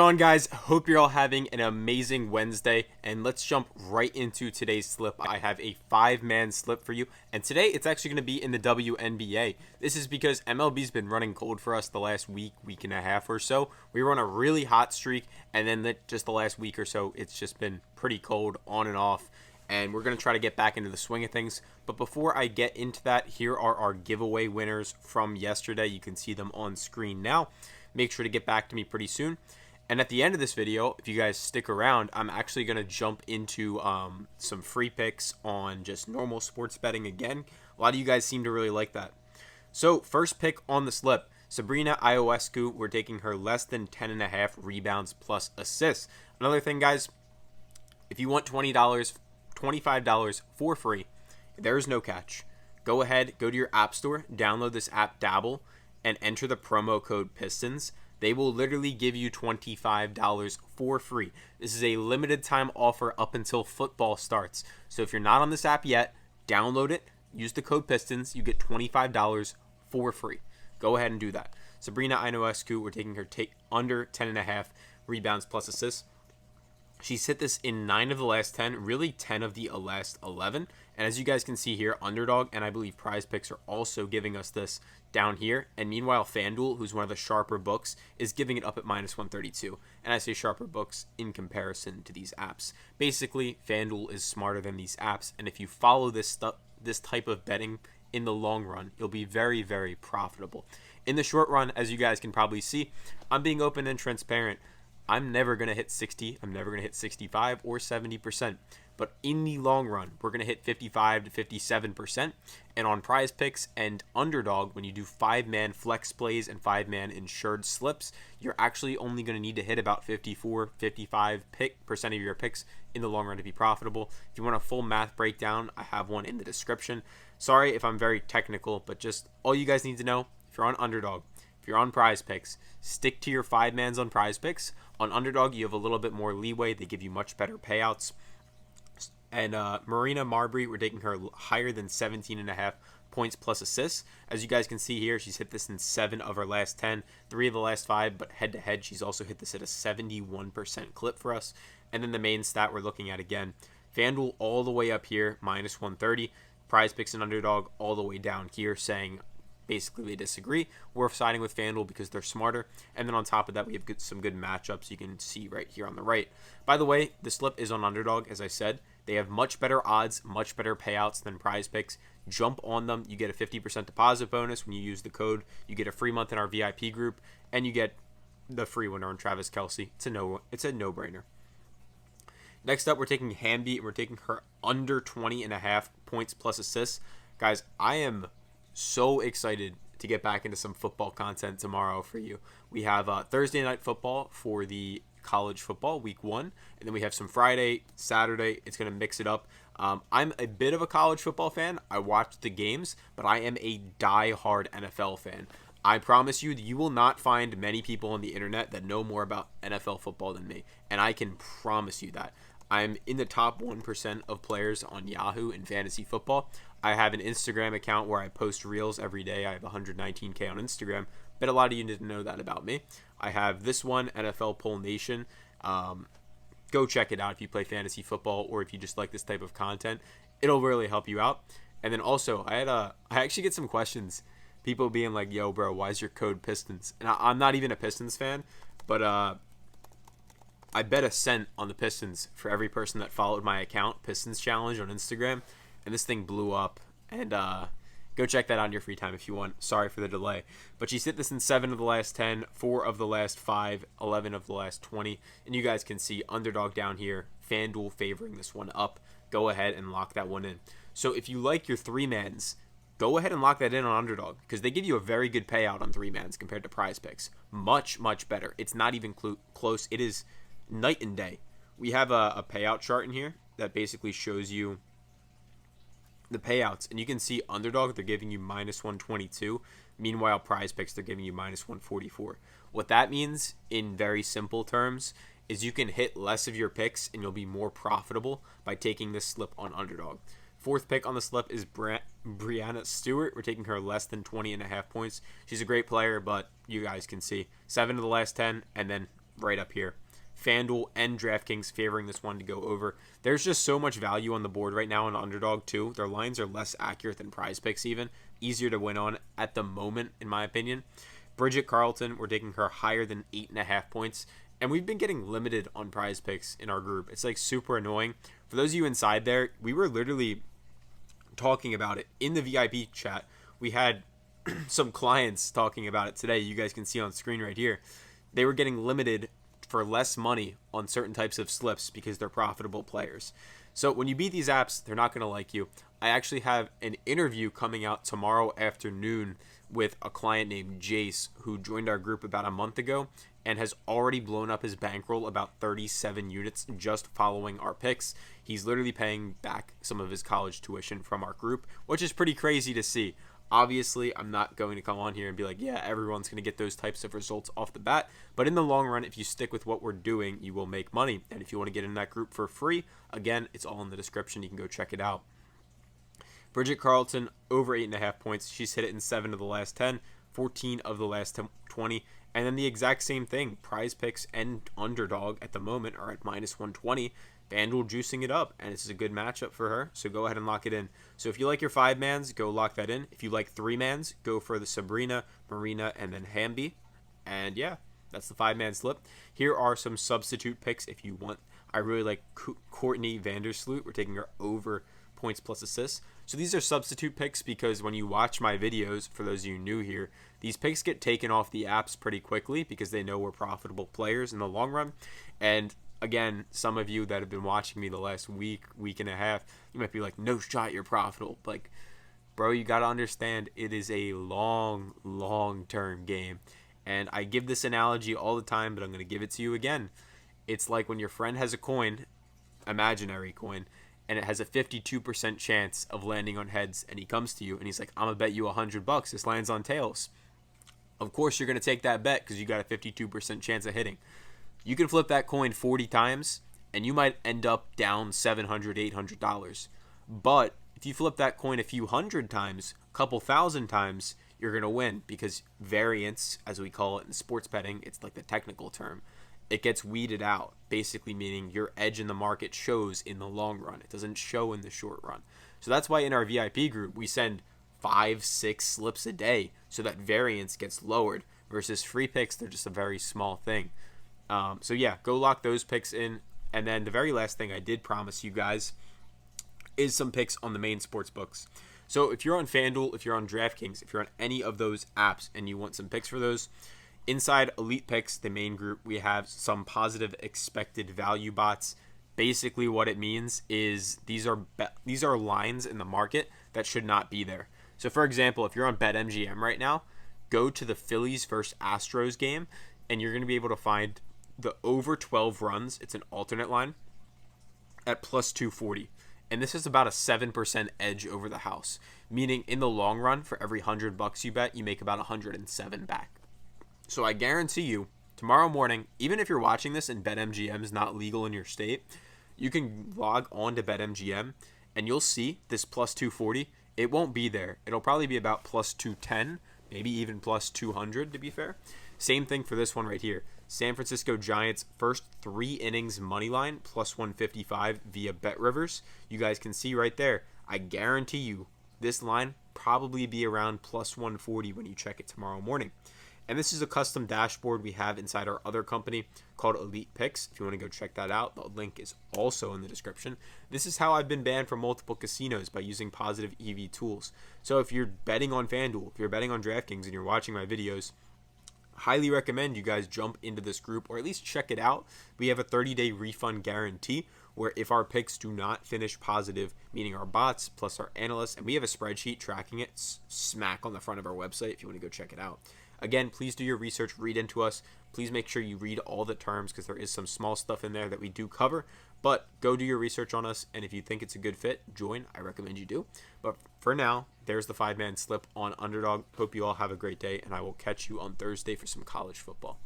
On guys, hope you're all having an amazing Wednesday, and let's jump right into today's slip. I have a 5-man slip for you, and today it's actually going to be in the WNBA. This is because MLB's been running cold for us the last week and a half or so. We were on a really hot streak, and then just the last week or so it's just been pretty cold on and off, and we're going to try to get back into the swing of things. But before I get into that, here are our giveaway winners from yesterday. You can see them on screen now. Make sure to get back to me pretty soon. And at the end of this video, if you guys stick around, I'm actually going to jump into some free picks on just normal sports betting again. A lot of you guys seem to really like that. So first pick on the slip, Sabrina Ionescu. We're taking her less than 10.5 rebounds plus assists. Another thing, guys, if you want $20, $25 for free, there is no catch. Go ahead, go to your app store, download this app Dabble, and enter the promo code PISTONS. They will literally give you $25 for free. This is a limited time offer up until football starts. So if you're not on this app yet, download it, use the code PISTONS, you get $25 for free. Go ahead and do that. Sabrina Ionescu, we're taking her under 10.5 rebounds plus assists. She's hit this in 9 of the last 10, really 10 of the last 11. And as you guys can see here, Underdog and I believe Prizepicks are also giving us this down here. And meanwhile, FanDuel, who's one of the sharper books, is giving it up at minus 132. And I say sharper books in comparison to these apps. Basically, FanDuel is smarter than these apps. And if you follow this type of betting in the long run, you'll be very, very profitable. In the short run, as you guys can probably see, I'm being open and transparent. I'm never going to hit 60, I'm never going to hit 65 or 70%. But in the long run, we're going to hit 55 to 57%. And on Prizepicks and Underdog, when you do 5-man flex plays and 5-man insured slips, you're actually only going to need to hit about 54, 55% of your picks in the long run to be profitable. If you want a full math breakdown, I have one in the description. Sorry if I'm very technical, but just all you guys need to know, if you're on Underdog, if you're on Prizepicks, stick to your 5-mans on Prizepicks. On Underdog, you have a little bit more leeway. They give you much better payouts. And Marina Marbury, we're taking her higher than 17.5 points plus assists. As you guys can see here, she's hit this in 7 of her last 10, 3 of the last 5, but head-to-head, she's also hit this at a 71% clip for us. And then the main stat we're looking at again, FanDuel all the way up here, minus 130. Prizepicks and Underdog all the way down here, saying basically they disagree. We're siding with FanDuel because they're smarter. And then on top of that, we have some good matchups you can see right here on the right. By the way, the slip is on Underdog, as I said. They have much better odds, much better payouts than Prizepicks. Jump on them. You get a 50% deposit bonus when you use the code. You get a free month in our VIP group, and you get the free winner on Travis Kelce. It's a no-brainer. Next up, we're taking Hamby, and we're taking her under 20.5 points plus assists. Guys, I am so excited to get back into some football content tomorrow for you. We have Thursday night football for the college football week 1, and then we have some Friday, Saturday. It's going to mix it up. I'm a bit of a college football fan. I watch the games, but I am a die-hard NFL fan. I promise you that you will not find many people on the internet that know more about NFL football than me, and I can promise you that. I'm in the top 1% of players on Yahoo in fantasy football. I have an Instagram account where I post reels every day. I have 119K on Instagram, but a lot of you didn't know that about me. I have this one, NFL Poll Nation. Go check it out if you play fantasy football or if you just like this type of content. It'll really help you out. And then also, I actually get some questions. People being like, yo, bro, why is your code Pistons? And I'm not even a Pistons fan, but I bet a cent on the Pistons for every person that followed my account, Pistons Challenge on Instagram. And this thing blew up. And go check that out in your free time if you want. Sorry for the delay. But she's hit this in 7 of the last 10, 4 of the last 5, 11 of the last 20. And you guys can see Underdog down here, FanDuel favoring this one up. Go ahead and lock that one in. So if you like your 3-mans, go ahead and lock that in on Underdog because they give you a very good payout on 3-mans compared to Prizepicks. Much, much better. It's not even close. It is night and day. We have a payout chart in here that basically shows you the payouts, and you can see Underdog, they're giving you minus 122. Meanwhile, Prizepicks, they're giving you minus 144. What that means in very simple terms is you can hit less of your picks and you'll be more profitable by taking this slip on Underdog. Fourth pick on the slip is Brianna Stewart. We're taking her less than 20.5 points. She's a great player, but you guys can see 7 of the last 10, and then right up here. FanDuel and DraftKings favoring this one to go over. There's just so much value on the board right now on Underdog too. Their lines are less accurate than Prizepicks even. Easier to win on at the moment, in my opinion. Bridget Carlton, we're taking her higher than 8.5 points. And we've been getting limited on Prizepicks in our group. It's like super annoying. For those of you inside there, we were literally talking about it in the VIP chat. We had some clients talking about it today. You guys can see on screen right here. They were getting limited for less money on certain types of slips because they're profitable players. So when you beat these apps, they're not going to like you. I actually have an interview coming out tomorrow afternoon with a client named Jace who joined our group about a month ago and has already blown up his bankroll about 37 units just following our picks. He's literally paying back some of his college tuition from our group, which is pretty crazy to see. Obviously, I'm not going to come on here and be like, yeah, everyone's going to get those types of results off the bat. But in the long run, if you stick with what we're doing, you will make money. And if you want to get in that group for free, again, it's all in the description. You can go check it out. Bridget Carlton, over 8.5 points. She's hit it in 7 of the last 10, 14 of the last 20. And then the exact same thing. Prizepicks and Underdog at the moment are at minus 120. FanDuel juicing it up, and this is a good matchup for her, so go ahead and lock it in. So if you like your 5-mans, go lock that in. If you like 3-mans, go for the Sabrina, Marina, and then Hamby. And yeah, that's the 5-man slip. Here are some substitute picks if you want. I really like Courtney Vandersloot. We're taking her over points plus assists. So these are substitute picks because when you watch my videos, for those of you new here, these picks get taken off the apps pretty quickly because they know we're profitable players in the long run. And again, some of you that have been watching me the last week and a half, you might be like, no shot, you're profitable. Like, bro, you got to understand it is a long-term game. And I give this analogy all the time, but I'm going to give it to you again. It's like when your friend has a coin, imaginary coin, and it has a 52% chance of landing on heads, and he comes to you and he's like, I'm going to bet you $100 this lands on tails. Of course, you're going to take that bet because you got a 52% chance of hitting. You can flip that coin 40 times, and you might end up down $700, $800. But if you flip that coin a few hundred times, a couple thousand times, you're going to win because variance, as we call it in sports betting, it's like the technical term, it gets weeded out, basically meaning your edge in the market shows in the long run. It doesn't show in the short run. So that's why in our VIP group, we send 5-6 slips a day so that variance gets lowered versus free picks. They're just a very small thing. So yeah, go lock those picks in. And then the very last thing I did promise you guys is some picks on the main sports books. So if you're on FanDuel, if you're on DraftKings, if you're on any of those apps and you want some picks for those, inside Elite Picks, the main group, we have some positive expected value bots. Basically what it means is these are lines in the market that should not be there. So for example, if you're on BetMGM right now, go to the Phillies versus Astros game, and you're going to be able to find the over 12 runs. It's an alternate line at plus 240. And this is about a 7% edge over the house, meaning in the long run, for every $100 you bet, you make about 107 back. So I guarantee you, tomorrow morning, even if you're watching this and BetMGM is not legal in your state, you can log on to BetMGM and you'll see this plus 240. It won't be there. It'll probably be about plus 210, maybe even plus 200 to be fair. Same thing for this one right here. San Francisco Giants first 3 innings money line plus 155 via BetRivers. You guys can see right there. I guarantee you this line probably be around plus 140 when you check it tomorrow morning. And this is a custom dashboard we have inside our other company called Elite Picks. If you want to go check that out, the link is also in the description. This is how I've been banned from multiple casinos, by using positive EV tools. So if you're betting on FanDuel, if you're betting on DraftKings and you're watching my videos, highly recommend you guys jump into this group or at least check it out. We have a 30-day refund guarantee where if our picks do not finish positive, meaning our bots plus our analysts, and we have a spreadsheet tracking it smack on the front of our website if you want to go check it out. Again, please do your research, read into us. Please make sure you read all the terms because there is some small stuff in there that we do cover. But go do your research on us, and if you think it's a good fit, join. I recommend you do. But for now, there's the 5-man slip on Underdog. Hope you all have a great day, and I will catch you on Thursday for some college football.